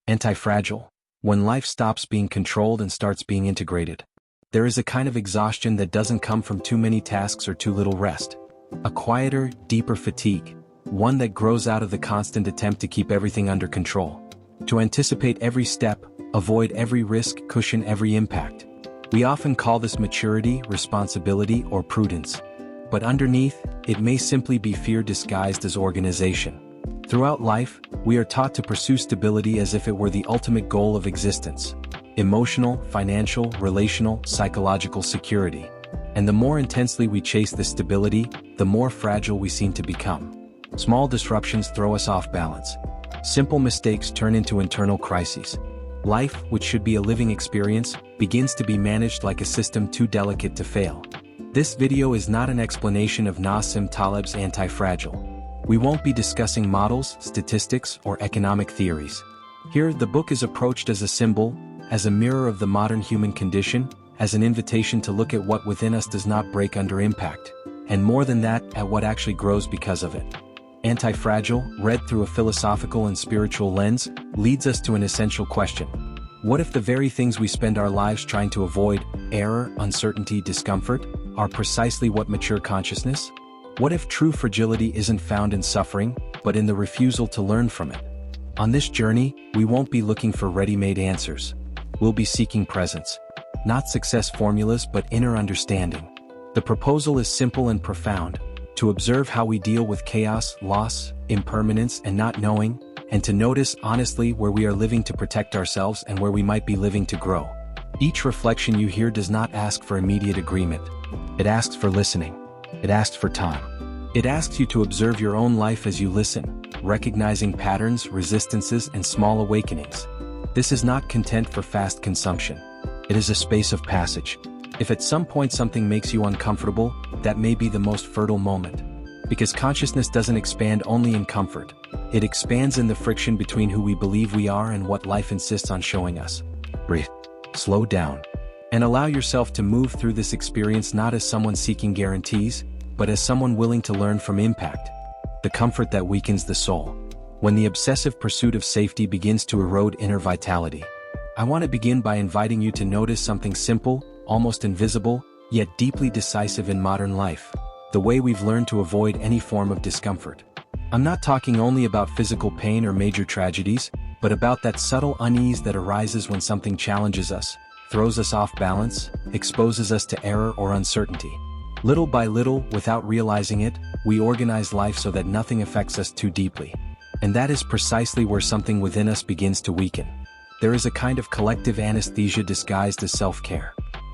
Antifragile. When life stops being controlled and starts being integrated. There is a kind of exhaustion that doesn't come from too many tasks or too little rest. A quieter, deeper fatigue. One that grows out of the constant attempt to keep everything under control. To anticipate every step, avoid every risk, cushion every impact. We often call this maturity, responsibility, or prudence. But underneath, it may simply be fear disguised as organization. Throughout life, we are taught to pursue stability as if it were the ultimate goal of existence. Emotional, financial, relational, psychological security. And the more intensely we chase this stability, the more fragile we seem to become. Small disruptions throw us off balance. Simple mistakes turn into internal crises. Life, which should be a living experience, begins to be managed like a system too delicate to fail. This video is not an explanation of Nassim Taleb's Antifragile. We won't be discussing models, statistics, or economic theories. Here, the book is approached as a symbol, as a mirror of the modern human condition, as an invitation to look at what within us does not break under impact, and more than that, at what actually grows because of it. Antifragile, read through a philosophical and spiritual lens, leads us to an essential question. What if the very things we spend our lives trying to avoid, error, uncertainty, discomfort, are precisely what mature consciousness? What if true fragility isn't found in suffering, but in the refusal to learn from it? On this journey, we won't be looking for ready-made answers. We'll be seeking presence. Not success formulas but inner understanding. The proposal is simple and profound: to observe how we deal with chaos, loss, impermanence, and not knowing, and to notice honestly where we are living to protect ourselves and where we might be living to grow. Each reflection you hear does not ask for immediate agreement. It asks for listening. It asks for time. It asks you to observe your own life as you listen, recognizing patterns, resistances, and small awakenings. This is not content for fast consumption. It is a space of passage. If at some point something makes you uncomfortable, that may be the most fertile moment. Because consciousness doesn't expand only in comfort. It expands in the friction between who we believe we are and what life insists on showing us. Breathe. Slow down. And allow yourself to move through this experience not as someone seeking guarantees, but as someone willing to learn from impact. The comfort that weakens the soul. When the obsessive pursuit of safety begins to erode inner vitality. I want to begin by inviting you to notice something simple, almost invisible, yet deeply decisive in modern life. The way we've learned to avoid any form of discomfort. I'm not talking only about physical pain or major tragedies, but about that subtle unease that arises when something challenges us, throws us off balance, exposes us to error or uncertainty. Little by little, without realizing it, we organize life so that nothing affects us too deeply. And that is precisely where something within us begins to weaken. There is a kind of collective anesthesia disguised as self-care.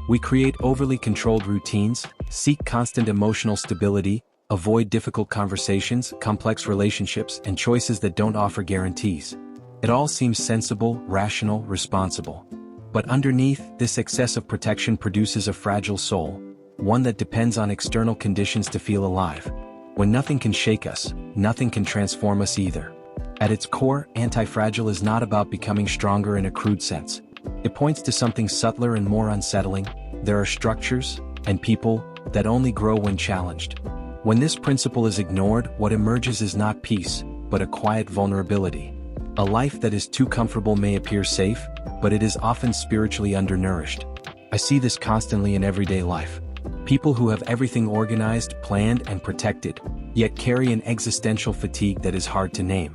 We create overly controlled routines, seek constant emotional stability, avoid difficult conversations, complex relationships, and choices that don't offer guarantees. It all seems sensible, rational, responsible. But underneath, this excessive protection produces a fragile soul, one that depends on external conditions to feel alive. When nothing can shake us, nothing can transform us either. At its core, Antifragile is not about becoming stronger in a crude sense. It points to something subtler and more unsettling. There are structures, and people, that only grow when challenged. When this principle is ignored, what emerges is not peace, but a quiet vulnerability. A life that is too comfortable may appear safe, but it is often spiritually undernourished. I see this constantly in everyday life. People who have everything organized, planned, and protected, yet carry an existential fatigue that is hard to name.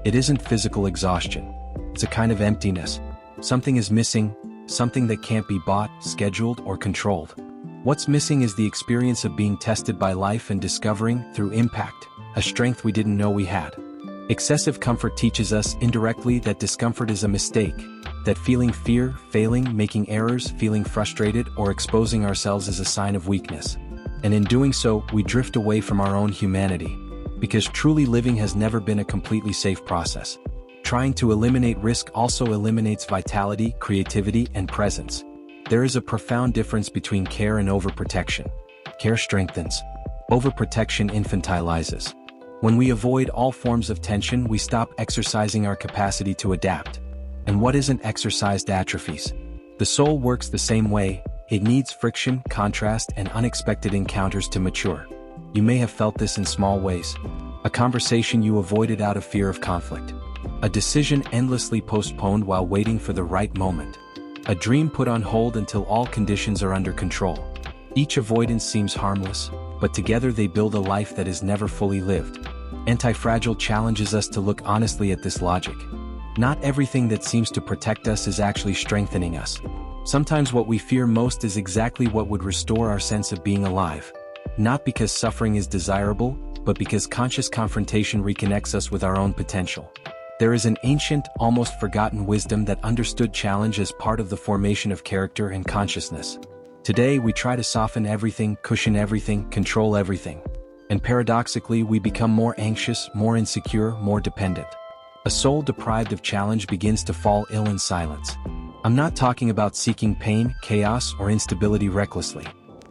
It isn't physical exhaustion. It's a kind of emptiness. Something is missing, something that can't be bought, scheduled, or controlled. What's missing is the experience of being tested by life and discovering, through impact, a strength we didn't know we had. Excessive comfort teaches us indirectly that discomfort is a mistake, that feeling fear, failing, making errors, feeling frustrated, or exposing ourselves is a sign of weakness. And in doing so, we drift away from our own humanity. Because truly living has never been a completely safe process. Trying to eliminate risk also eliminates vitality, creativity, and presence. There is a profound difference between care and overprotection. Care strengthens. Overprotection infantilizes. When we avoid all forms of tension, we stop exercising our capacity to adapt. And what isn't exercised atrophies. The soul works the same way. It needs friction, contrast, and unexpected encounters to mature. You may have felt this in small ways. A conversation you avoided out of fear of conflict. A decision endlessly postponed while waiting for the right moment. A dream put on hold until all conditions are under control. Each avoidance seems harmless, but together they build a life that is never fully lived. Antifragile challenges us to look honestly at this logic. Not everything that seems to protect us is actually strengthening us. Sometimes what we fear most is exactly what would restore our sense of being alive. Not because suffering is desirable, but because conscious confrontation reconnects us with our own potential. There is an ancient, almost forgotten wisdom that understood challenge as part of the formation of character and consciousness. Today we try to soften everything, cushion everything, control everything. And paradoxically we become more anxious, more insecure, more dependent. A soul deprived of challenge begins to fall ill in silence. I'm not talking about seeking pain, chaos, or instability recklessly.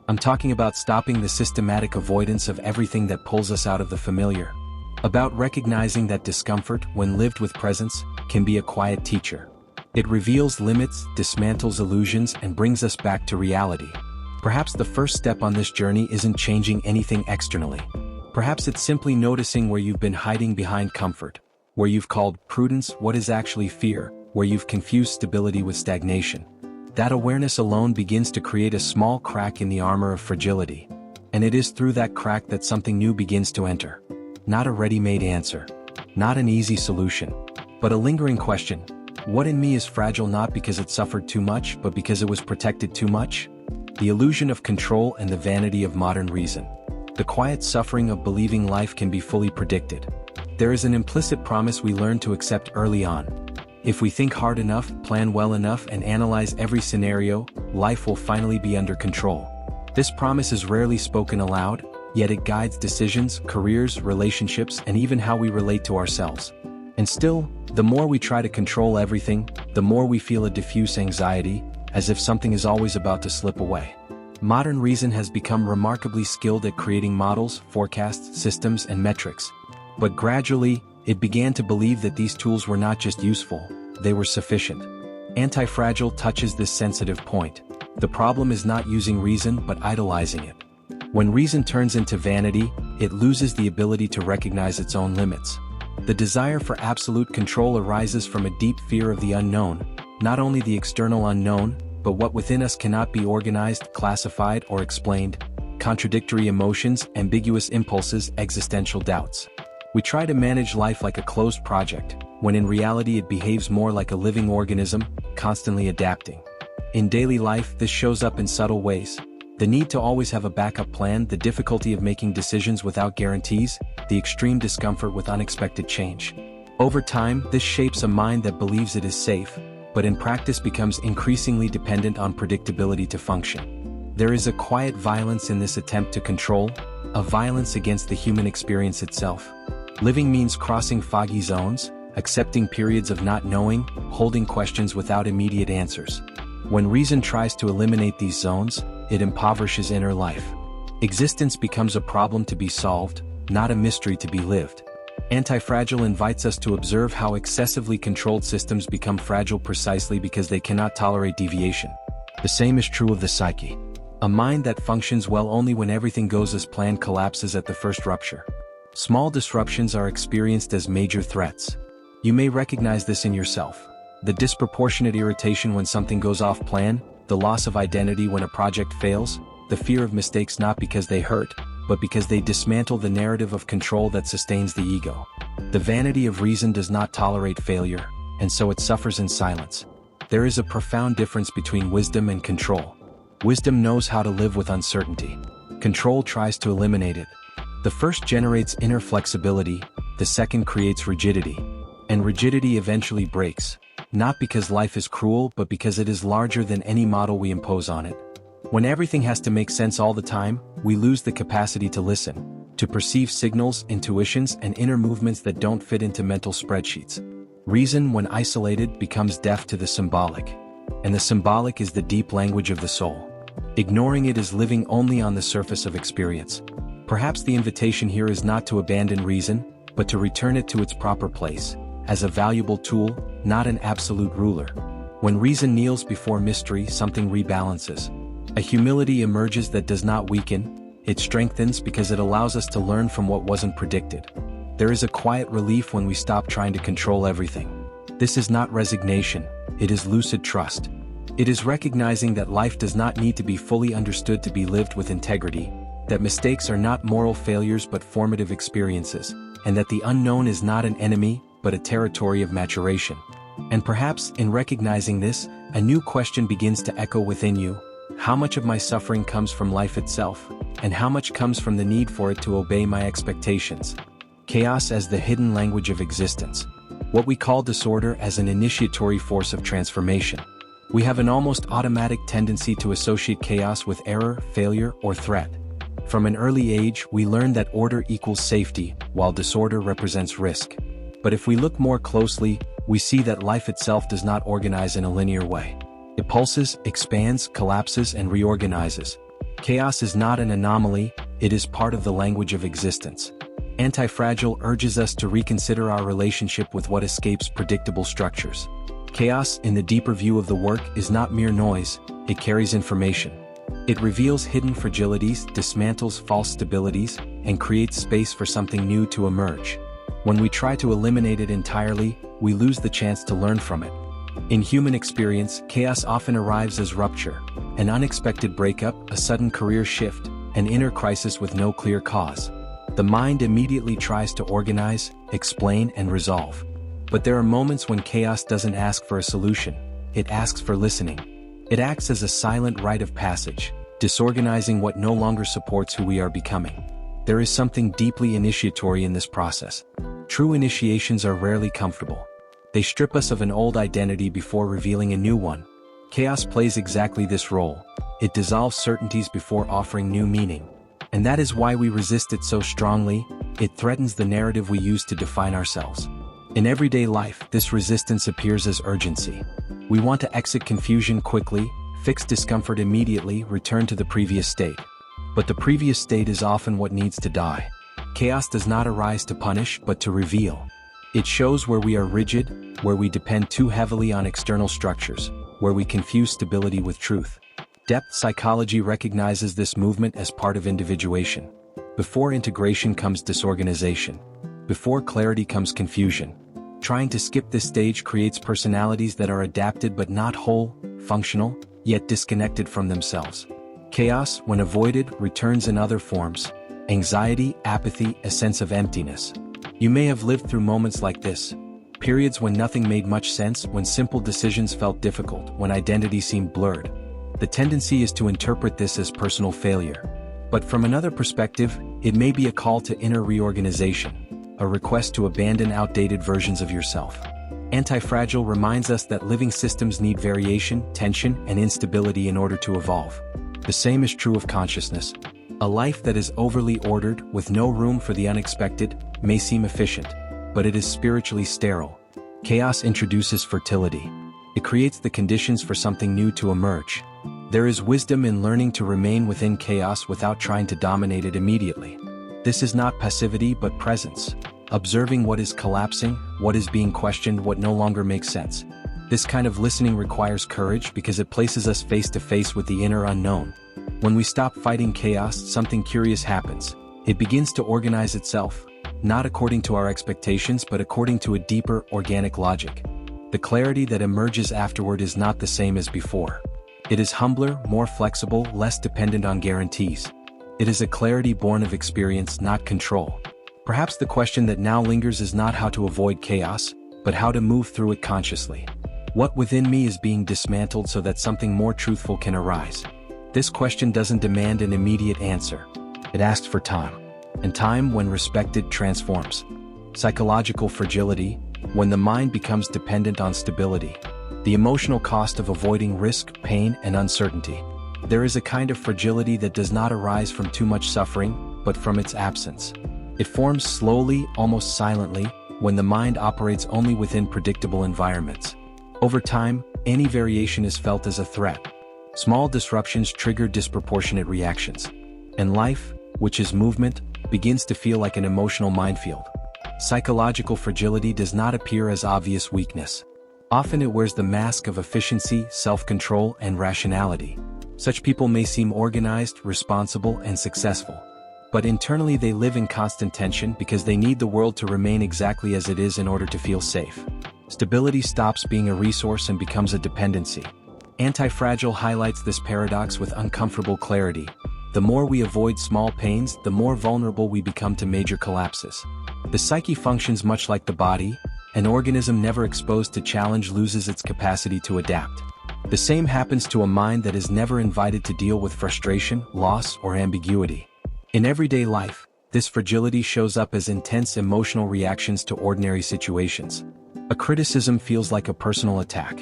I'm talking about stopping the systematic avoidance of everything that pulls us out of the familiar. About recognizing that discomfort, when lived with presence, can be a quiet teacher. It reveals limits, dismantles illusions, and brings us back to reality. Perhaps the first step on this journey isn't changing anything externally. Perhaps it's simply noticing where you've been hiding behind comfort, where you've called prudence what is actually fear, where you've confused stability with stagnation. That awareness alone begins to create a small crack in the armor of fragility. And it is through that crack that something new begins to enter. Not a ready-made answer. Not an easy solution. But a lingering question. What in me is fragile not because it suffered too much, but because it was protected too much? The illusion of control and the vanity of modern reason. The quiet suffering of believing life can be fully predicted. There is an implicit promise we learn to accept early on. If we think hard enough, plan well enough, and analyze every scenario, life will finally be under control. This promise is rarely spoken aloud, yet it guides decisions, careers, relationships, and even how we relate to ourselves. And still, the more we try to control everything, the more we feel a diffuse anxiety, as if something is always about to slip away. Modern reason has become remarkably skilled at creating models, forecasts, systems, and metrics. But gradually, it began to believe that these tools were not just useful, they were sufficient. Antifragile touches this sensitive point. The problem is not using reason but idolizing it. When reason turns into vanity, it loses the ability to recognize its own limits. The desire for absolute control arises from a deep fear of the unknown, not only the external unknown, but what within us cannot be organized, classified, or explained, contradictory emotions, ambiguous impulses, existential doubts. We try to manage life like a closed project, when in reality it behaves more like a living organism, constantly adapting. In daily life, this shows up in subtle ways. The need to always have a backup plan, the difficulty of making decisions without guarantees, the extreme discomfort with unexpected change. Over time, this shapes a mind that believes it is safe, but in practice becomes increasingly dependent on predictability to function. There is a quiet violence in this attempt to control, a violence against the human experience itself. Living means crossing foggy zones, accepting periods of not knowing, holding questions without immediate answers. When reason tries to eliminate these zones, it impoverishes inner life. Existence becomes a problem to be solved, not a mystery to be lived. Antifragile invites us to observe how excessively controlled systems become fragile precisely because they cannot tolerate deviation. The same is true of the psyche. A mind that functions well only when everything goes as planned collapses at the first rupture. Small disruptions are experienced as major threats. You may recognize this in yourself. The disproportionate irritation when something goes off plan, the loss of identity when a project fails, the fear of mistakes not because they hurt, but because they dismantle the narrative of control that sustains the ego. The vanity of reason does not tolerate failure, and so it suffers in silence. There is a profound difference between wisdom and control. Wisdom knows how to live with uncertainty. Control tries to eliminate it. The first generates inner flexibility, the second creates rigidity. And rigidity eventually breaks, not because life is cruel but because it is larger than any model we impose on it. When everything has to make sense all the time, we lose the capacity to listen, to perceive signals, intuitions, and inner movements that don't fit into mental spreadsheets. Reason, when isolated, becomes deaf to the symbolic. And the symbolic is the deep language of the soul. Ignoring it is living only on the surface of experience. Perhaps the invitation here is not to abandon reason, but to return it to its proper place, as a valuable tool, not an absolute ruler. When reason kneels before mystery, something rebalances. A humility emerges that does not weaken, it strengthens because it allows us to learn from what wasn't predicted. There is a quiet relief when we stop trying to control everything. This is not resignation, it is lucid trust. It is recognizing that life does not need to be fully understood to be lived with integrity, that mistakes are not moral failures but formative experiences, and that the unknown is not an enemy, but a territory of maturation. And perhaps, in recognizing this, a new question begins to echo within you: how much of my suffering comes from life itself, and how much comes from the need for it to obey my expectations? Chaos as the hidden language of existence. What we call disorder as an initiatory force of transformation. We have an almost automatic tendency to associate chaos with error, failure, or threat. From an early age, we learn that order equals safety, while disorder represents risk. But if we look more closely, we see that life itself does not organize in a linear way. It pulses, expands, collapses, and reorganizes. Chaos is not an anomaly, it is part of the language of existence. Antifragile urges us to reconsider our relationship with what escapes predictable structures. Chaos, in the deeper view of the work, is not mere noise, it carries information. It reveals hidden fragilities, dismantles false stabilities, and creates space for something new to emerge. When we try to eliminate it entirely, we lose the chance to learn from it. In human experience, chaos often arrives as rupture, an unexpected breakup, a sudden career shift, an inner crisis with no clear cause. The mind immediately tries to organize, explain, and resolve. But there are moments when chaos doesn't ask for a solution, it asks for listening. It acts as a silent rite of passage, disorganizing what no longer supports who we are becoming. There is something deeply initiatory in this process. True initiations are rarely comfortable. They strip us of an old identity before revealing a new one. Chaos plays exactly this role. It dissolves certainties before offering new meaning. And that is why we resist it so strongly. It threatens the narrative we use to define ourselves. In everyday life, this resistance appears as urgency. We want to exit confusion quickly, fix discomfort immediately, return to the previous state. But the previous state is often what needs to die. Chaos does not arise to punish, but to reveal. It shows where we are rigid, where we depend too heavily on external structures, where we confuse stability with truth. Depth psychology recognizes this movement as part of individuation. Before integration comes disorganization. Before clarity comes confusion. Trying to skip this stage creates personalities that are adapted but not whole, functional, yet disconnected from themselves. Chaos, when avoided, returns in other forms: anxiety, apathy, a sense of emptiness. You may have lived through moments like this. Periods when nothing made much sense, when simple decisions felt difficult, when identity seemed blurred. The tendency is to interpret this as personal failure. But from another perspective, it may be a call to inner reorganization, a request to abandon outdated versions of yourself. Antifragile reminds us that living systems need variation, tension, and instability in order to evolve. The same is true of consciousness. A life that is overly ordered, with no room for the unexpected, may seem efficient, but it is spiritually sterile. Chaos introduces fertility. It creates the conditions for something new to emerge. There is wisdom in learning to remain within chaos without trying to dominate it immediately. This is not passivity but presence, observing what is collapsing, what is being questioned, what no longer makes sense. This kind of listening requires courage because it places us face to face with the inner unknown. When we stop fighting chaos, something curious happens. It begins to organize itself, not according to our expectations but according to a deeper, organic logic. The clarity that emerges afterward is not the same as before. It is humbler, more flexible, less dependent on guarantees. It is a clarity born of experience, not control. Perhaps the question that now lingers is not how to avoid chaos, but how to move through it consciously. What within me is being dismantled so that something more truthful can arise? This question doesn't demand an immediate answer. It asks for time. And time, when respected, transforms. Psychological fragility, when the mind becomes dependent on stability. The emotional cost of avoiding risk, pain, and uncertainty. There is a kind of fragility that does not arise from too much suffering, but from its absence. It forms slowly, almost silently, when the mind operates only within predictable environments. Over time, any variation is felt as a threat. Small disruptions trigger disproportionate reactions. And life, which is movement, begins to feel like an emotional minefield. Psychological fragility does not appear as obvious weakness. Often it wears the mask of efficiency, self-control, and rationality. Such people may seem organized, responsible, and successful. But internally they live in constant tension because they need the world to remain exactly as it is in order to feel safe. Stability stops being a resource and becomes a dependency. Antifragile highlights this paradox with uncomfortable clarity. The more we avoid small pains, the more vulnerable we become to major collapses. The psyche functions much like the body. An organism never exposed to challenge loses its capacity to adapt. The same happens to a mind that is never invited to deal with frustration, loss, or ambiguity. In everyday life, this fragility shows up as intense emotional reactions to ordinary situations. A criticism feels like a personal attack.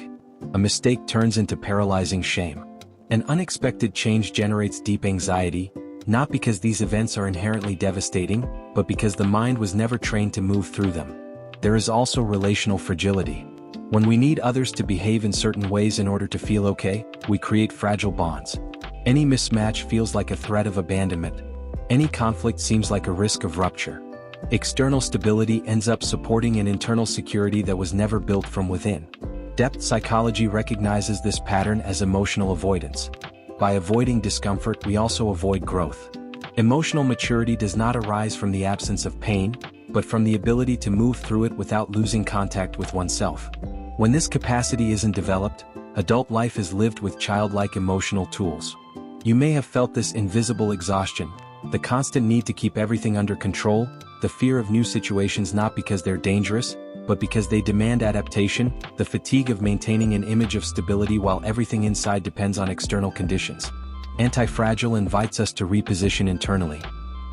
A mistake turns into paralyzing shame. An unexpected change generates deep anxiety, not because these events are inherently devastating, but because the mind was never trained to move through them. There is also relational fragility. When we need others to behave in certain ways in order to feel okay, we create fragile bonds. Any mismatch feels like a threat of abandonment. Any conflict seems like a risk of rupture. External stability ends up supporting an internal security that was never built from within. Depth psychology recognizes this pattern as emotional avoidance. By avoiding discomfort, we also avoid growth. Emotional maturity does not arise from the absence of pain, but from the ability to move through it without losing contact with oneself. When this capacity isn't developed, adult life is lived with childlike emotional tools. You may have felt this invisible exhaustion, the constant need to keep everything under control, the fear of new situations not because they're dangerous, but because they demand adaptation, the fatigue of maintaining an image of stability while everything inside depends on external conditions. Antifragile invites us to reposition internally.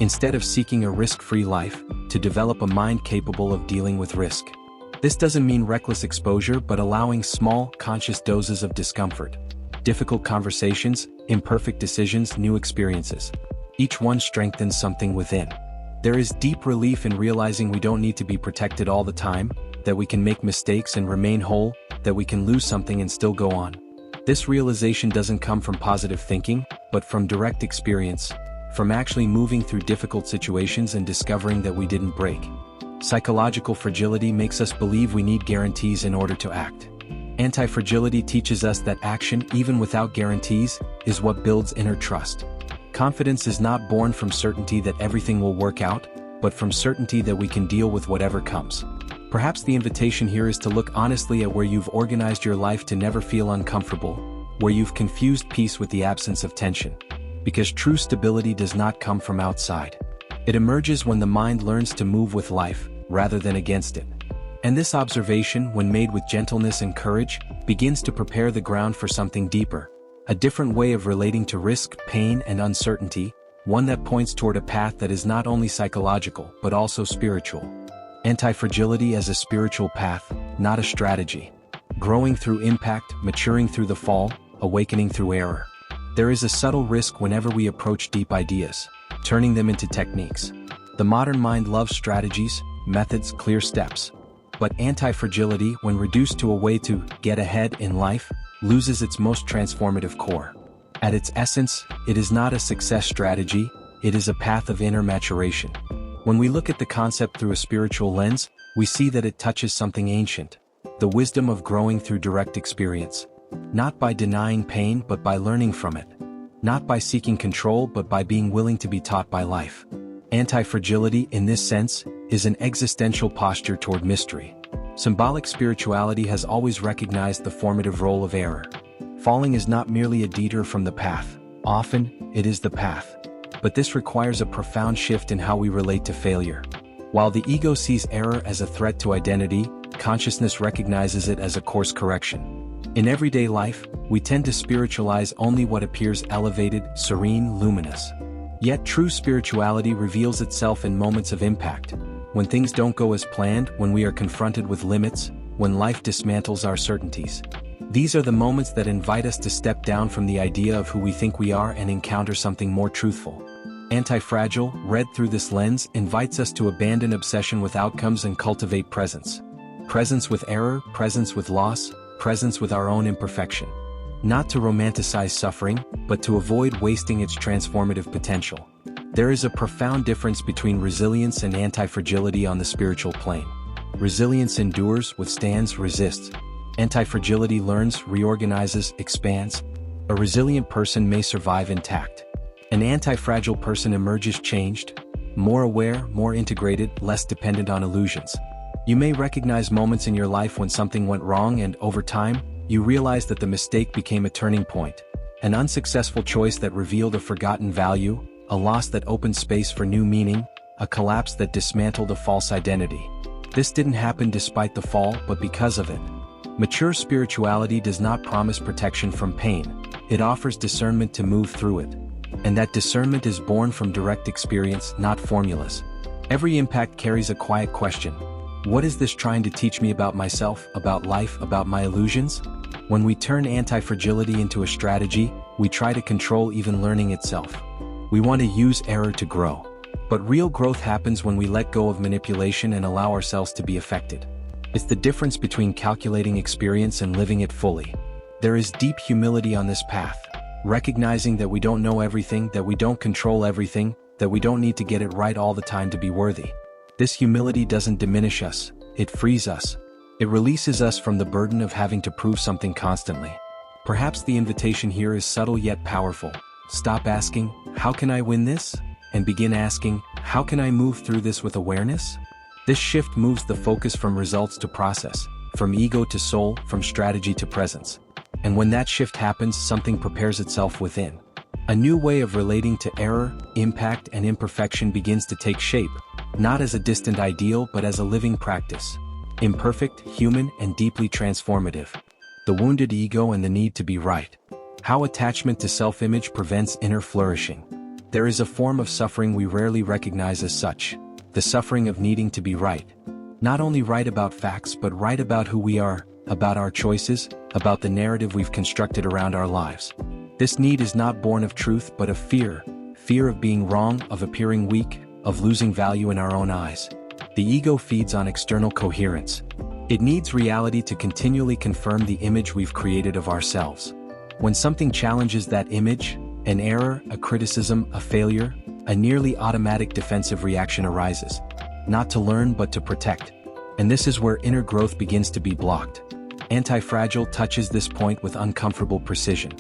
Instead of seeking a risk-free life, to develop a mind capable of dealing with risk. This doesn't mean reckless exposure but allowing small, conscious doses of discomfort. Difficult conversations, imperfect decisions, new experiences. Each one strengthens something within. There is deep relief in realizing we don't need to be protected all the time, that we can make mistakes and remain whole, that we can lose something and still go on. This realization doesn't come from positive thinking, but from direct experience, from actually moving through difficult situations and discovering that we didn't break. Psychological fragility makes us believe we need guarantees in order to act. Anti-fragility teaches us that action, even without guarantees, is what builds inner trust. Confidence is not born from certainty that everything will work out, but from certainty that we can deal with whatever comes. Perhaps the invitation here is to look honestly at where you've organized your life to never feel uncomfortable, where you've confused peace with the absence of tension. Because true stability does not come from outside. It emerges when the mind learns to move with life, rather than against it. And this observation, when made with gentleness and courage, begins to prepare the ground for something deeper. A different way of relating to risk, pain, and uncertainty, one that points toward a path that is not only psychological, but also spiritual. Anti-fragility as a spiritual path, not a strategy. Growing through impact, maturing through the fall, awakening through error. There is a subtle risk whenever we approach deep ideas, turning them into techniques. The modern mind loves strategies, methods, clear steps. But anti-fragility, when reduced to a way to get ahead in life, loses its most transformative core. At its essence, it is not a success strategy, it is a path of inner maturation. When we look at the concept through a spiritual lens, we see that it touches something ancient. The wisdom of growing through direct experience. Not by denying pain but by learning from it. Not by seeking control but by being willing to be taught by life. Anti-fragility, in this sense, is an existential posture toward mystery. Symbolic spirituality has always recognized the formative role of error. Falling is not merely a detour from the path, often, it is the path. But this requires a profound shift in how we relate to failure. While the ego sees error as a threat to identity, consciousness recognizes it as a course correction. In everyday life, we tend to spiritualize only what appears elevated, serene, luminous. Yet true spirituality reveals itself in moments of impact. When things don't go as planned, when we are confronted with limits, when life dismantles our certainties. These are the moments that invite us to step down from the idea of who we think we are and encounter something more truthful. Antifragile, read through this lens, invites us to abandon obsession with outcomes and cultivate presence. Presence with error, presence with loss, presence with our own imperfection. Not to romanticize suffering, but to avoid wasting its transformative potential. There is a profound difference between resilience and anti-fragility on the spiritual plane. Resilience endures, withstands, resists. Anti-fragility learns, reorganizes, expands. A resilient person may survive intact. An anti-fragile person emerges changed, more aware, more integrated, less dependent on illusions. You may recognize moments in your life when something went wrong and, over time, you realize that the mistake became a turning point. An unsuccessful choice that revealed a forgotten value, a loss that opened space for new meaning, a collapse that dismantled a false identity. This didn't happen despite the fall, but because of it. Mature spirituality does not promise protection from pain. It offers discernment to move through it. And that discernment is born from direct experience, not formulas. Every impact carries a quiet question. What is this trying to teach me about myself, about life, about my illusions? When we turn anti-fragility into a strategy, we try to control even learning itself. We want to use error to grow. But real growth happens when we let go of manipulation and allow ourselves to be affected. It's the difference between calculating experience and living it fully. There is deep humility on this path. Recognizing that we don't know everything, that we don't control everything, that we don't need to get it right all the time to be worthy. This humility doesn't diminish us, it frees us. It releases us from the burden of having to prove something constantly. Perhaps the invitation here is subtle yet powerful. Stop asking, "How can I win this?" and begin asking, "How can I move through this with awareness?" This shift moves the focus from results to process, from ego to soul, from strategy to presence. And when that shift happens, something prepares itself within. A new way of relating to error, impact, and imperfection begins to take shape, not as a distant ideal but as a living practice. Imperfect, human, and deeply transformative. The wounded ego and the need to be right. How attachment to self-image prevents inner flourishing. There is a form of suffering we rarely recognize as such, the suffering of needing to be right. Not only right about facts but right about who we are, about our choices, about the narrative we've constructed around our lives. This need is not born of truth but of fear, fear of being wrong, of appearing weak, of losing value in our own eyes. The ego feeds on external coherence. It needs reality to continually confirm the image we've created of ourselves. When something challenges that image, an error, a criticism, a failure, a nearly automatic defensive reaction arises. Not to learn but to protect. And this is where inner growth begins to be blocked. Antifragile touches this point with uncomfortable precision.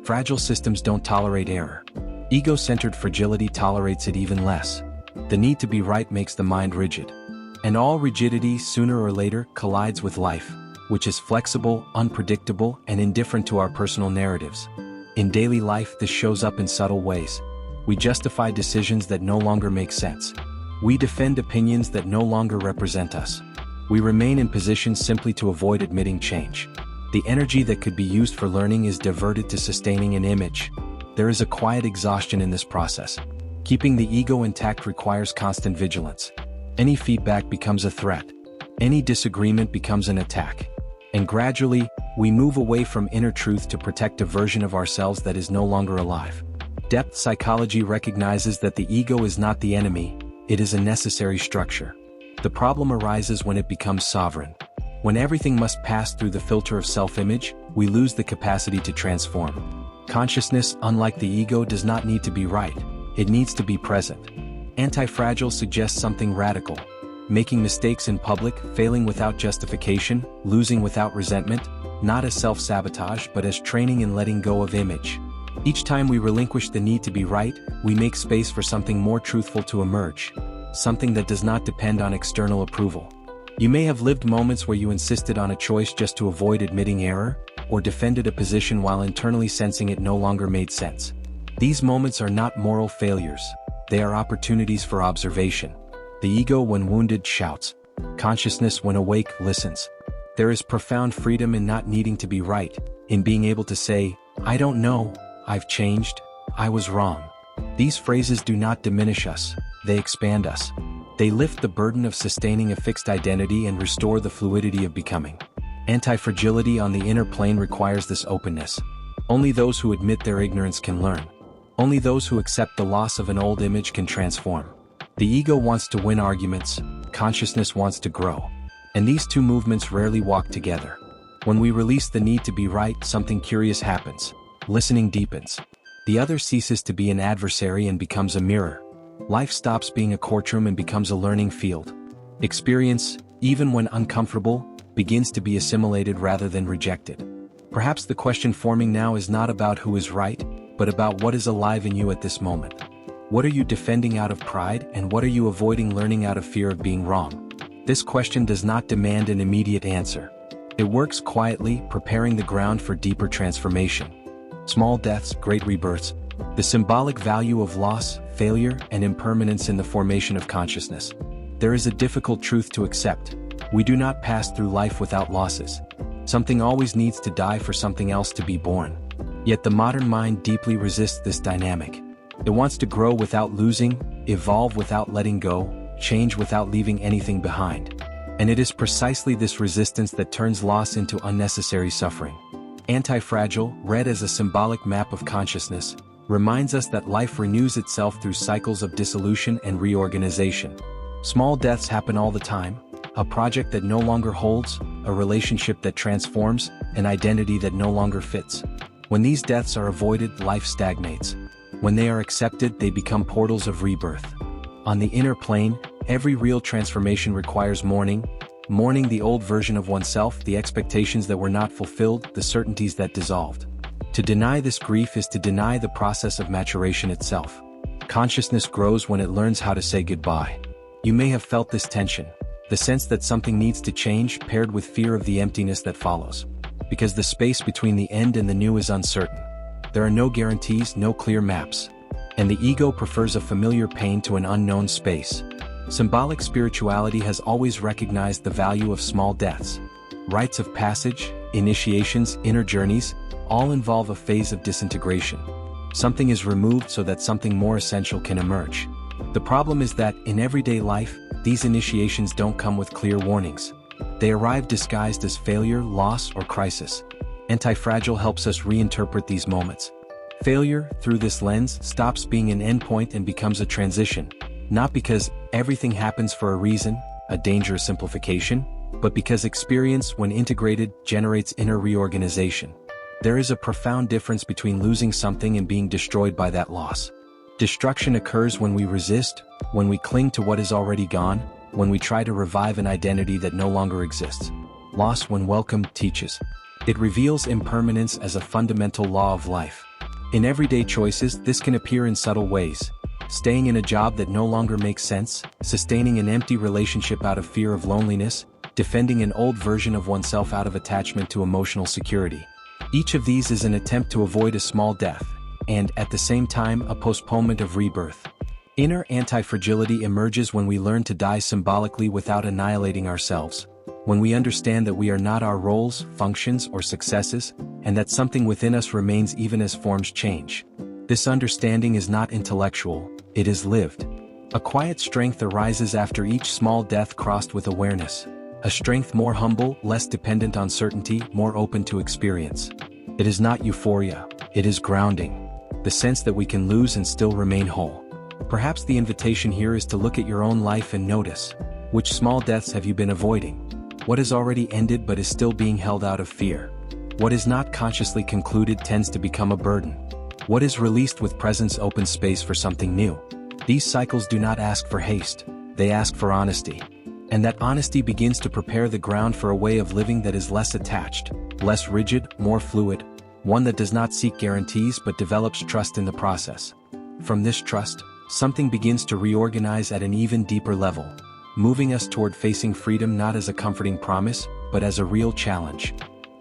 Fragile systems don't tolerate error. Ego-centered fragility tolerates it even less. The need to be right makes the mind rigid. And all rigidity, sooner or later, collides with life, which is flexible, unpredictable, and indifferent to our personal narratives. In daily life, this shows up in subtle ways. We justify decisions that no longer make sense. We defend opinions that no longer represent us. We remain in positions simply to avoid admitting change. The energy that could be used for learning is diverted to sustaining an image. There is a quiet exhaustion in this process. Keeping the ego intact requires constant vigilance. Any feedback becomes a threat. Any disagreement becomes an attack. And gradually, we move away from inner truth to protect a version of ourselves that is no longer alive. Depth psychology recognizes that the ego is not the enemy, it is a necessary structure. The problem arises when it becomes sovereign. When everything must pass through the filter of self-image, we lose the capacity to transform. Consciousness, unlike the ego, does not need to be right. It needs to be present. Antifragile suggests something radical. Making mistakes in public, failing without justification, losing without resentment, not as self-sabotage but as training in letting go of image. Each time we relinquish the need to be right, we make space for something more truthful to emerge. Something that does not depend on external approval. You may have lived moments where you insisted on a choice just to avoid admitting error, or defended a position while internally sensing it no longer made sense. These moments are not moral failures. They are opportunities for observation. The ego, when wounded, shouts. Consciousness, when awake, listens. There is profound freedom in not needing to be right, in being able to say, "I don't know, I've changed, I was wrong." These phrases do not diminish us, they expand us. They lift the burden of sustaining a fixed identity and restore the fluidity of becoming. Anti-fragility on the inner plane requires this openness. Only those who admit their ignorance can learn. Only those who accept the loss of an old image can transform. The ego wants to win arguments, consciousness wants to grow. And these two movements rarely walk together. When we release the need to be right, something curious happens. Listening deepens. The other ceases to be an adversary and becomes a mirror. Life stops being a courtroom and becomes a learning field. Experience, even when uncomfortable, begins to be assimilated rather than rejected. Perhaps the question forming now is not about who is right, but about what is alive in you at this moment. What are you defending out of pride, and what are you avoiding learning out of fear of being wrong? This question does not demand an immediate answer. It works quietly, preparing the ground for deeper transformation. Small deaths, great rebirths. The symbolic value of loss, failure, and impermanence in the formation of consciousness. There is a difficult truth to accept. We do not pass through life without losses. Something always needs to die for something else to be born. Yet the modern mind deeply resists this dynamic. It wants to grow without losing, evolve without letting go, change without leaving anything behind. And it is precisely this resistance that turns loss into unnecessary suffering. Antifragile, read as a symbolic map of consciousness, reminds us that life renews itself through cycles of dissolution and reorganization. Small deaths happen all the time: a project that no longer holds, a relationship that transforms, an identity that no longer fits. When these deaths are avoided, life stagnates. When they are accepted, they become portals of rebirth. On the inner plane, every real transformation requires mourning the old version of oneself, the expectations that were not fulfilled, the certainties that dissolved. To deny this grief is to deny the process of maturation itself. Consciousness grows when it learns how to say goodbye. You may have felt this tension, the sense that something needs to change, paired with fear of the emptiness that follows. Because the space between the end and the new is uncertain. There are no guarantees, no clear maps. And the ego prefers a familiar pain to an unknown space. Symbolic spirituality has always recognized the value of small deaths. Rites of passage, initiations, inner journeys, all involve a phase of disintegration. Something is removed so that something more essential can emerge. The problem is that, in everyday life, these initiations don't come with clear warnings. They arrive disguised as failure, loss, or crisis. Antifragile helps us reinterpret these moments. Failure, through this lens, stops being an endpoint and becomes a transition. Not because everything happens for a reason, a dangerous simplification, but because experience, when integrated, generates inner reorganization. There is a profound difference between losing something and being destroyed by that loss. Destruction occurs when we resist, when we cling to what is already gone, when we try to revive an identity that no longer exists. Loss, when welcomed, teaches. It reveals impermanence as a fundamental law of life. In everyday choices, this can appear in subtle ways. Staying in a job that no longer makes sense, sustaining an empty relationship out of fear of loneliness, defending an old version of oneself out of attachment to emotional security. Each of these is an attempt to avoid a small death, and, at the same time, a postponement of rebirth. Inner anti-fragility emerges when we learn to die symbolically without annihilating ourselves. When we understand that we are not our roles, functions, or successes, and that something within us remains even as forms change. This understanding is not intellectual, it is lived. A quiet strength arises after each small death crossed with awareness. A strength more humble, less dependent on certainty, more open to experience. It is not euphoria, it is grounding. The sense that we can lose and still remain whole. Perhaps the invitation here is to look at your own life and notice. Which small deaths have you been avoiding? What has already ended but is still being held out of fear? What is not consciously concluded tends to become a burden. What is released with presence opens space for something new. These cycles do not ask for haste, they ask for honesty. And that honesty begins to prepare the ground for a way of living that is less attached, less rigid, more fluid, one that does not seek guarantees but develops trust in the process. From this trust, something begins to reorganize at an even deeper level, moving us toward facing freedom not as a comforting promise, but as a real challenge.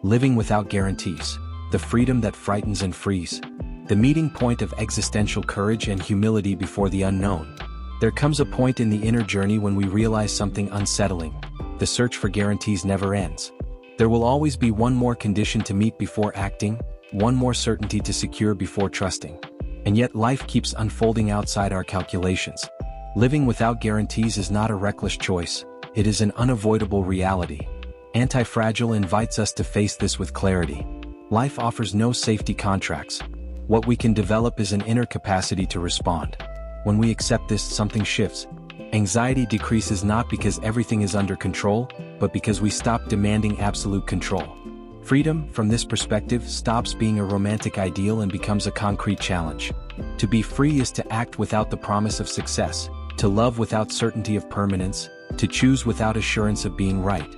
Living without guarantees, the freedom that frightens and frees. The meeting point of existential courage and humility before the unknown. There comes a point in the inner journey when we realize something unsettling. The search for guarantees never ends. There will always be one more condition to meet before acting, one more certainty to secure before trusting. And yet life keeps unfolding outside our calculations. Living without guarantees is not a reckless choice, it is an unavoidable reality. Antifragile invites us to face this with clarity. Life offers no safety contracts. What we can develop is an inner capacity to respond. When we accept this, something shifts. Anxiety decreases not because everything is under control, but because we stop demanding absolute control. Freedom, from this perspective, stops being a romantic ideal and becomes a concrete challenge. To be free is to act without the promise of success, to love without certainty of permanence, to choose without assurance of being right.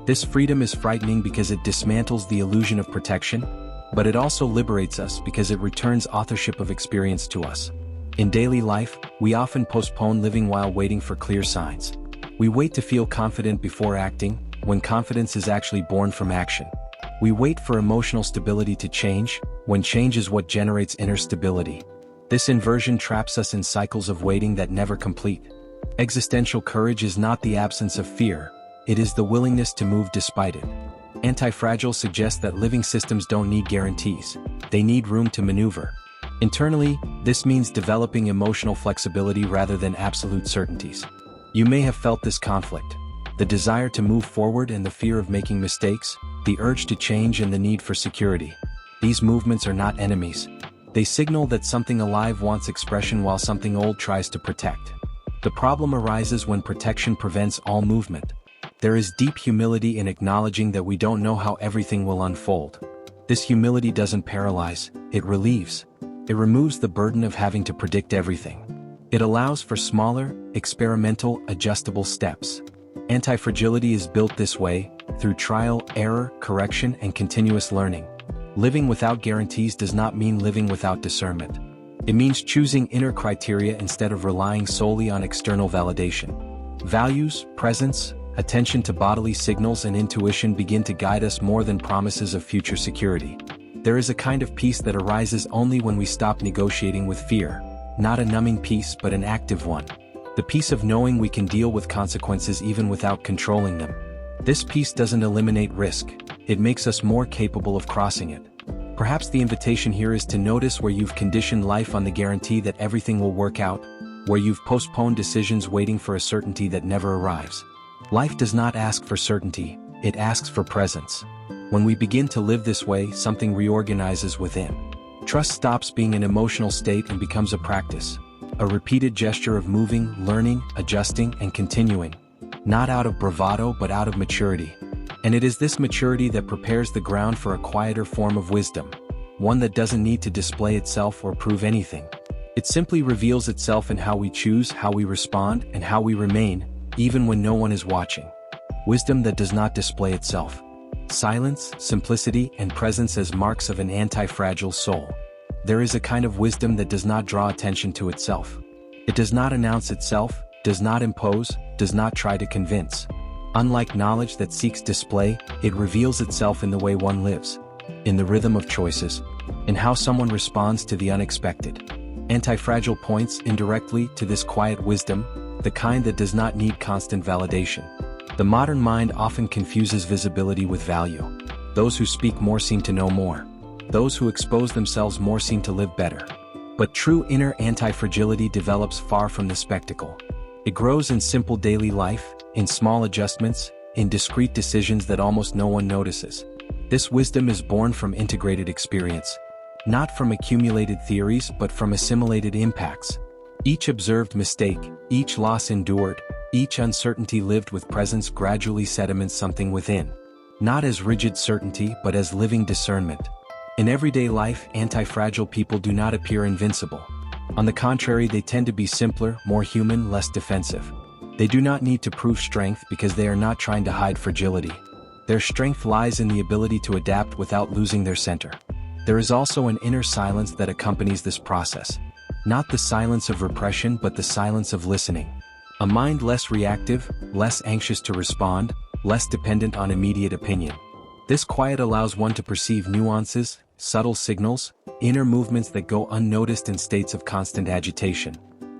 This freedom is frightening because it dismantles the illusion of protection. But it also liberates us because it returns authorship of experience to us. In daily life, we often postpone living while waiting for clear signs. We wait to feel confident before acting, when confidence is actually born from action. We wait for emotional stability to change, when change is what generates inner stability. This inversion traps us in cycles of waiting that never complete. Existential courage is not the absence of fear, it is the willingness to move despite it. Antifragile suggests that living systems don't need guarantees, they need room to maneuver. Internally, this means developing emotional flexibility rather than absolute certainties. You may have felt this conflict. The desire to move forward and the fear of making mistakes, the urge to change and the need for security. These movements are not enemies. They signal that something alive wants expression while something old tries to protect. The problem arises when protection prevents all movement. There is deep humility in acknowledging that we don't know how everything will unfold. This humility doesn't paralyze, it relieves. It removes the burden of having to predict everything. It allows for smaller, experimental, adjustable steps. Antifragility is built this way, through trial, error, correction, and continuous learning. Living without guarantees does not mean living without discernment. It means choosing inner criteria instead of relying solely on external validation. Values, presence, attention to bodily signals and intuition begin to guide us more than promises of future security. There is a kind of peace that arises only when we stop negotiating with fear, not a numbing peace but an active one. The peace of knowing we can deal with consequences even without controlling them. This peace doesn't eliminate risk, it makes us more capable of crossing it. Perhaps the invitation here is to notice where you've conditioned life on the guarantee that everything will work out, where you've postponed decisions waiting for a certainty that never arrives. Life does not ask for certainty, it asks for presence. When we begin to live this way, something reorganizes within. Trust stops being an emotional state and becomes a practice. A repeated gesture of moving, learning, adjusting, and continuing. Not out of bravado but out of maturity. And it is this maturity that prepares the ground for a quieter form of wisdom. One that doesn't need to display itself or prove anything. It simply reveals itself in how we choose, how we respond, and how we remain, even when no one is watching. Wisdom that does not display itself. Silence, simplicity, and presence as marks of an anti-fragile soul. There is a kind of wisdom that does not draw attention to itself. It does not announce itself, does not impose, does not try to convince. Unlike knowledge that seeks display, it reveals itself in the way one lives, in the rhythm of choices, in how someone responds to the unexpected. Antifragile points indirectly to this quiet wisdom, the kind that does not need constant validation. The modern mind often confuses visibility with value. Those who speak more seem to know more. Those who expose themselves more seem to live better. But true inner antifragility develops far from the spectacle. It grows in simple daily life, in small adjustments, in discrete decisions that almost no one notices. This wisdom is born from integrated experience. Not from accumulated theories but from assimilated impacts. Each observed mistake, each loss endured, each uncertainty lived with presence gradually sediments something within. Not as rigid certainty but as living discernment. In everyday life, anti-fragile people do not appear invincible. On the contrary, they tend to be simpler, more human, less defensive. They do not need to prove strength because they are not trying to hide fragility. Their strength lies in the ability to adapt without losing their center. There is also an inner silence that accompanies this process. Not the silence of repression but the silence of listening. A mind less reactive, less anxious to respond, less dependent on immediate opinion. This quiet allows one to perceive nuances, subtle signals, inner movements that go unnoticed in states of constant agitation.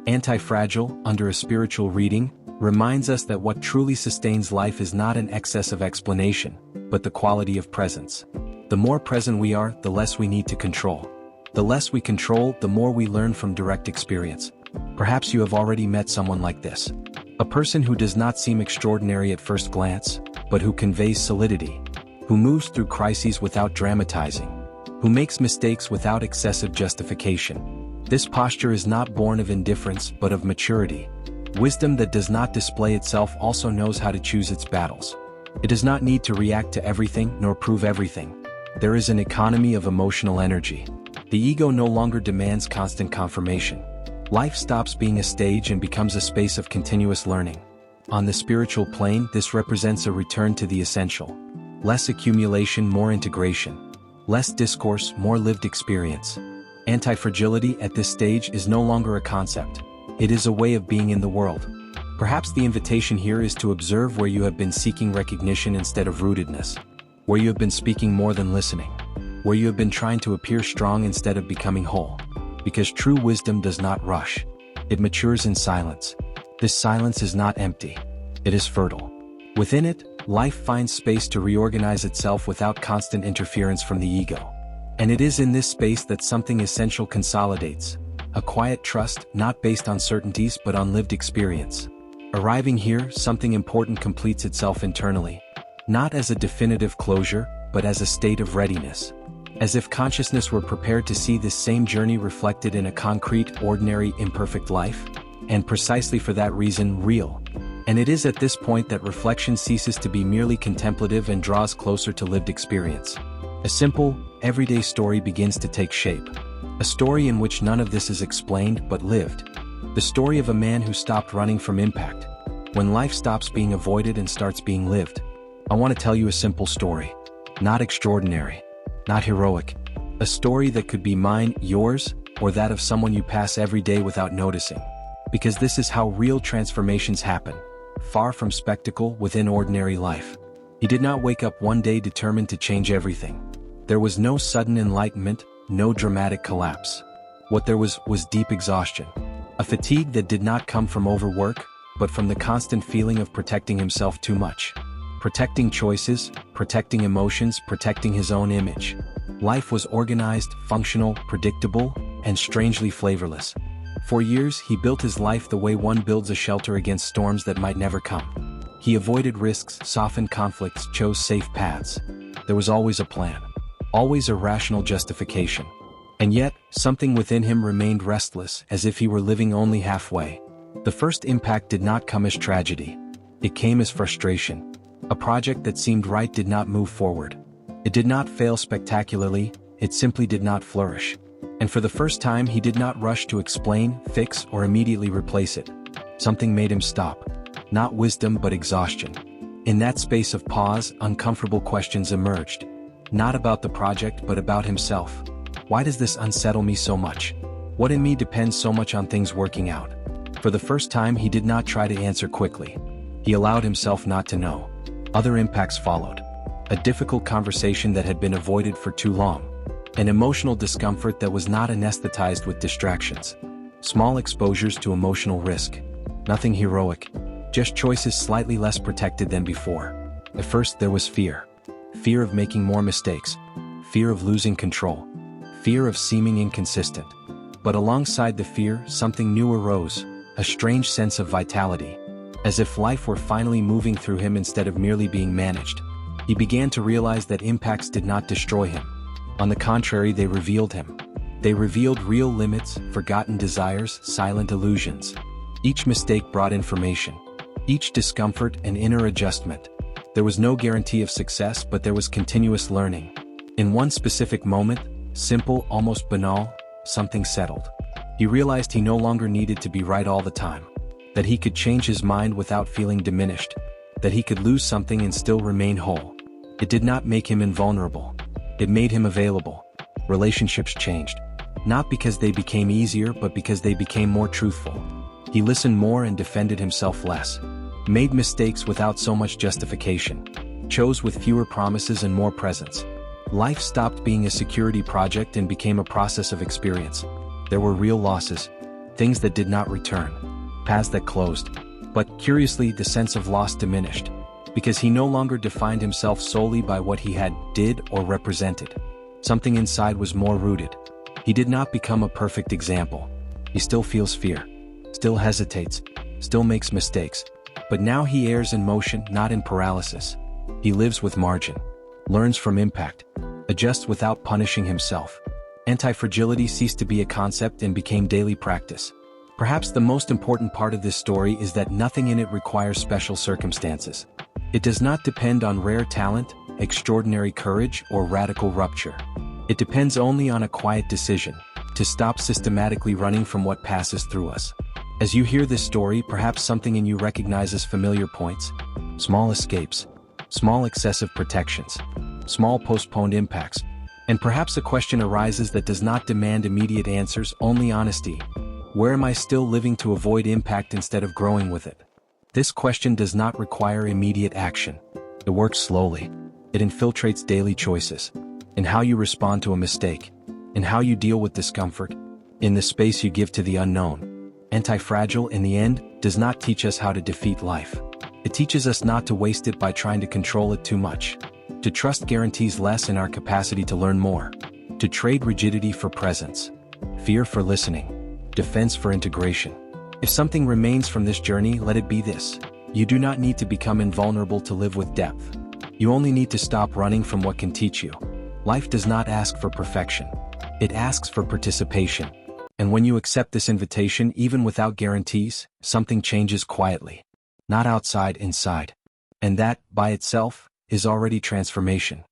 Anti-Fragile, under a spiritual reading, reminds us that what truly sustains life is not an excess of explanation, but the quality of presence. The more present we are, the less we need to control. The less we control, the more we learn from direct experience. Perhaps you have already met someone like this. A person who does not seem extraordinary at first glance, but who conveys solidity. Who moves through crises without dramatizing. Who makes mistakes without excessive justification. This posture is not born of indifference but of maturity. Wisdom that does not display itself also knows how to choose its battles. It does not need to react to everything nor prove everything. There is an economy of emotional energy. The ego no longer demands constant confirmation. Life stops being a stage and becomes a space of continuous learning. On the spiritual plane, this represents a return to the essential. Less accumulation, more integration. Less discourse, more lived experience. Antifragility at this stage is no longer a concept. It is a way of being in the world. Perhaps the invitation here is to observe where you have been seeking recognition instead of rootedness, where you have been speaking more than listening, where you have been trying to appear strong instead of becoming whole. Because true wisdom does not rush. It matures in silence. This silence is not empty. It is fertile. Within it, life finds space to reorganize itself without constant interference from the ego. And it is in this space that something essential consolidates. A quiet trust, not based on certainties but on lived experience. Arriving here, something important completes itself internally. Not as a definitive closure, but as a state of readiness. As if consciousness were prepared to see this same journey reflected in a concrete, ordinary, imperfect life. And precisely for that reason, real. And it is at this point that reflection ceases to be merely contemplative and draws closer to lived experience. A simple, everyday story begins to take shape. A story in which none of this is explained but lived. The story of a man who stopped running from impact. When life stops being avoided and starts being lived. I want to tell you a simple story. Not extraordinary. Not heroic. A story that could be mine, yours, or that of someone you pass every day without noticing. Because this is how real transformations happen. Far from spectacle, within ordinary life. He did not wake up one day determined to change everything. There was no sudden enlightenment, no dramatic collapse. What there was deep exhaustion. A fatigue that did not come from overwork, but from the constant feeling of protecting himself too much. Protecting choices, protecting emotions, protecting his own image. Life was organized, functional, predictable, and strangely flavorless. For years, he built his life the way one builds a shelter against storms that might never come. He avoided risks, softened conflicts, chose safe paths. There was always a plan. Always a rational justification. And yet, something within him remained restless, as if he were living only halfway. The first impact did not come as tragedy. It came as frustration. A project that seemed right did not move forward. It did not fail spectacularly, it simply did not flourish. And for the first time he did not rush to explain, fix, or immediately replace it. Something made him stop. Not wisdom but exhaustion. In that space of pause, uncomfortable questions emerged. Not about the project but about himself. Why does this unsettle me so much? What in me depends so much on things working out? For the first time he did not try to answer quickly. He allowed himself not to know. Other impacts followed. A difficult conversation that had been avoided for too long. An emotional discomfort that was not anesthetized with distractions. Small exposures to emotional risk. Nothing heroic. Just choices slightly less protected than before. At first there was fear. Fear of making more mistakes. Fear of losing control. Fear of seeming inconsistent. But alongside the fear, something new arose. A strange sense of vitality. As if life were finally moving through him instead of merely being managed. He began to realize that impacts did not destroy him. On the contrary, they revealed him. They revealed real limits, forgotten desires, silent illusions. Each mistake brought information. Each discomfort an inner adjustment. There was no guarantee of success, but there was continuous learning. In one specific moment, simple, almost banal, something settled. He realized he no longer needed to be right all the time. That he could change his mind without feeling diminished. That he could lose something and still remain whole. It did not make him invulnerable. It made him available. Relationships changed. Not because they became easier, but because they became more truthful. He listened more and defended himself less. Made mistakes without so much justification. Chose with fewer promises and more presence. Life stopped being a security project and became a process of experience. There were real losses. Things that did not return. Paths that closed. But curiously, the sense of loss diminished. Because he no longer defined himself solely by what he did or represented. Something inside was more rooted. He did not become a perfect example. He still feels fear. Still hesitates. Still makes mistakes. But now he errs in motion, not in paralysis. He lives with margin. Learns from impact. Adjusts without punishing himself. Antifragility ceased to be a concept and became daily practice. Perhaps the most important part of this story is that nothing in it requires special circumstances. It does not depend on rare talent, extraordinary courage, or radical rupture. It depends only on a quiet decision, to stop systematically running from what passes through us. As you hear this story, perhaps something in you recognizes familiar points. Small escapes. Small excessive protections. Small postponed impacts. And perhaps a question arises that does not demand immediate answers, only honesty. Where am I still living to avoid impact instead of growing with it? This question does not require immediate action. It works slowly. It infiltrates daily choices. In how you respond to a mistake. In how you deal with discomfort. In the space you give to the unknown. Antifragile, in the end, does not teach us how to defeat life. It teaches us not to waste it by trying to control it too much. To trust guarantees less in our capacity to learn more. To trade rigidity for presence. Fear for listening. Defense for integration. If something remains from this journey, let it be this. You do not need to become invulnerable to live with depth. You only need to stop running from what can teach you. Life does not ask for perfection. It asks for participation. And when you accept this invitation, even without guarantees, something changes quietly. Not outside, inside. And that, by itself, is already transformation.